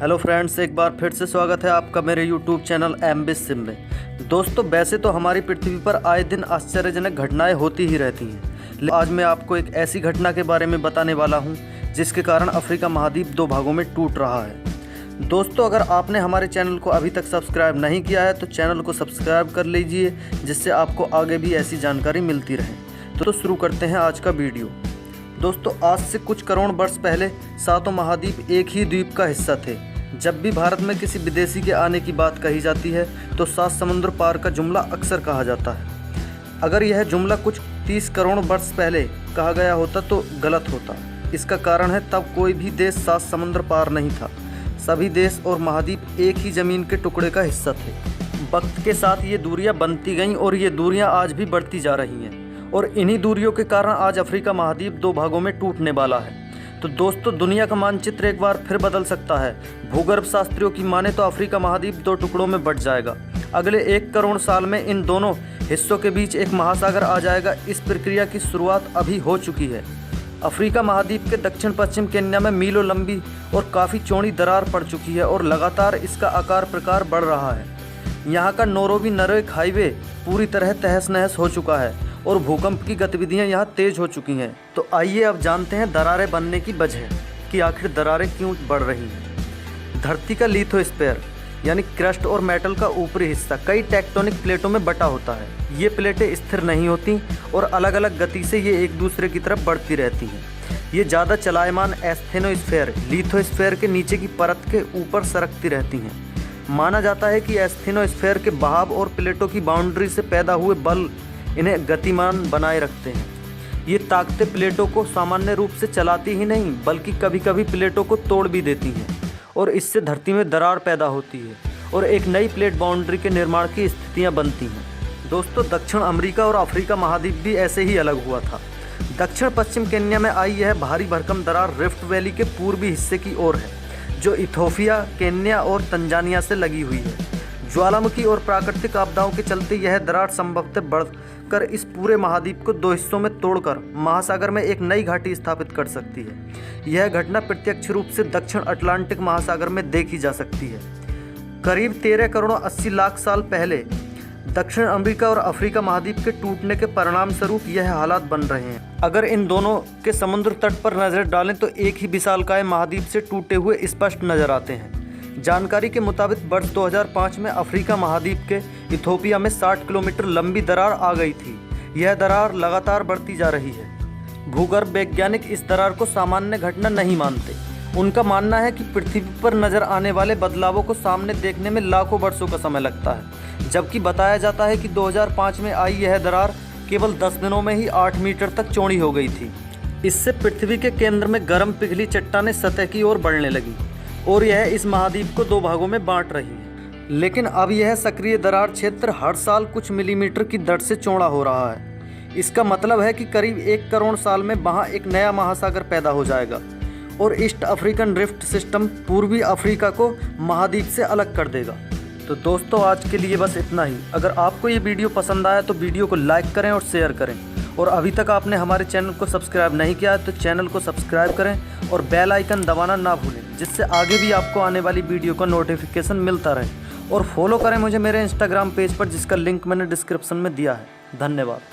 Hello friends, एक बार फिर से स्वागत है आपका मेरे यूट्यूब चैनल एमबिस सिम में। दोस्तों, वैसे तो हमारी पृथ्वी पर आए दिन आश्चर्यजनक घटनाएं होती ही रहती हैं, लेकिन आज मैं आपको एक ऐसी घटना के बारे में बताने वाला हूं जिसके कारण अफ्रीका महाद्वीप दो भागों में टूट रहा है। दोस्तों, अगर आपने हमारे चैनल को अभी तक सब्सक्राइब नहीं किया है तो चैनल को सब्सक्राइब कर लीजिए, जिससे आपको आगे भी ऐसी जानकारी मिलती रहे। तो शुरू करते हैं आज का वीडियो। दोस्तों, आज से कुछ करोड़ वर्ष पहले सातों महाद्वीप एक ही द्वीप का हिस्सा थे। जब भी भारत में किसी विदेशी के आने की बात कही जाती है तो 7 समुद्र पार का जुमला अक्सर कहा जाता है। अगर यह जुमला कुछ 30 करोड़ वर्ष पहले कहा गया होता तो गलत होता। इसका कारण है, तब कोई भी देश 7 समुद्र पार नहीं था। सभी देश और महाद्वीप एक ही ज़मीन के टुकड़े का हिस्सा थे। वक्त के साथ ये दूरियां बनती गईं और ये दूरियां आज भी बढ़ती जा रही हैं, और इन्हीं दूरियों के कारण आज अफ्रीका महाद्वीप दो भागों में टूटने वाला है। तो दोस्तों, दुनिया का मानचित्र एक बार फिर बदल सकता है। भूगर्भ शास्त्रियों की माने तो अफ्रीका महाद्वीप दो टुकड़ों में बंट जाएगा। अगले 1 करोड़ साल में इन दोनों हिस्सों के बीच एक महासागर आ जाएगा। इस प्रक्रिया की शुरुआत अभी हो चुकी है। अफ्रीका महाद्वीप के दक्षिण पश्चिम केन्या में मीलों लंबी और काफ़ी चौड़ी दरार पड़ चुकी है और लगातार इसका आकार प्रकार बढ़ रहा है। यहाँ का नैरोबी नरेक हाईवे पूरी तरह तहस नहस हो चुका है और भूकंप की गतिविधियां यहाँ तेज हो चुकी हैं। तो आइए अब जानते हैं दरारें बनने की वजह कि आखिर दरारें क्यों बढ़ रही हैं। धरती का लिथोस्फीयर यानी क्रस्ट और मेटल का ऊपरी हिस्सा कई टेक्टोनिक प्लेटों में बटा होता है। ये प्लेटें स्थिर नहीं होती और अलग अलग गति से ये एक दूसरे की तरफ बढ़ती रहती हैं। ये ज़्यादा चलायमान एस्थेनोस्फीयर लिथोस्फीयर के नीचे की परत के ऊपर सरकती रहती हैं। माना जाता है कि एस्थेनोस्फीयर के बहाव और प्लेटों की बाउंड्री से पैदा हुए बल इन्हें गतिमान बनाए रखते हैं। ये ताकतें प्लेटों को सामान्य रूप से चलाती ही नहीं, बल्कि कभी कभी प्लेटों को तोड़ भी देती हैं और इससे धरती में दरार पैदा होती है और एक नई प्लेट बाउंड्री के निर्माण की स्थितियां बनती हैं। दोस्तों, दक्षिण अमेरिका और अफ्रीका महाद्वीप भी ऐसे ही अलग हुआ था। दक्षिण पश्चिम केन्या में आई यह भारी भरकम दरार रिफ्ट वैली के पूर्वी हिस्से की ओर है, जो इथोपिया, केन्या और तंजानिया से लगी हुई है। ज्वालामुखी और प्राकृतिक आपदाओं के चलते यह दरार संभवतः बढ़कर इस पूरे महाद्वीप को 2 हिस्सों में तोड़कर महासागर में एक नई घाटी स्थापित कर सकती है। यह घटना प्रत्यक्ष रूप से दक्षिण अटलांटिक महासागर में देखी जा सकती है। करीब 13 करोड़ 80 लाख साल पहले दक्षिण अमेरिका और अफ्रीका महाद्वीप के टूटने के परिणाम स्वरूप यह हालात बन रहे हैं। अगर इन दोनों के समुद्र तट पर नजर डालें तो एक ही विशालकाय महाद्वीप से टूटे हुए स्पष्ट नजर आते हैं। जानकारी के मुताबिक वर्ष 2005 में अफ्रीका महाद्वीप के इथोपिया में 60 किलोमीटर लंबी दरार आ गई थी। यह दरार लगातार बढ़ती जा रही है। भूगर्भ वैज्ञानिक इस दरार को सामान्य घटना नहीं मानते। उनका मानना है कि पृथ्वी पर नजर आने वाले बदलावों को सामने देखने में लाखों वर्षों का समय लगता है, जबकि बताया जाता है कि 2005 में आई यह दरार केवल 10 दिनों में ही 8 मीटर तक चौड़ी हो गई थी। इससे पृथ्वी के केंद्र में गर्म पिघली चट्टानें सतह की ओर बढ़ने लगी और यह इस महाद्वीप को 2 भागों में बांट रही है। लेकिन अब यह सक्रिय दरार क्षेत्र हर साल कुछ मिलीमीटर की दर से चौड़ा हो रहा है। इसका मतलब है कि करीब 1 करोड़ साल में वहाँ एक नया महासागर पैदा हो जाएगा और ईस्ट अफ्रीकन रिफ्ट सिस्टम पूर्वी अफ्रीका को महाद्वीप से अलग कर देगा। तो दोस्तों, आज के लिए बस इतना ही। अगर आपको ये वीडियो पसंद आया तो वीडियो को लाइक करें और शेयर करें, और अभी तक आपने हमारे चैनल को सब्सक्राइब नहीं किया है तो चैनल को सब्सक्राइब करें और बेल आइकन दबाना ना भूलें, जिससे आगे भी आपको आने वाली वीडियो का नोटिफिकेशन मिलता रहे। और फॉलो करें मुझे मेरे इंस्टाग्राम पेज पर, जिसका लिंक मैंने डिस्क्रिप्शन में दिया है। धन्यवाद।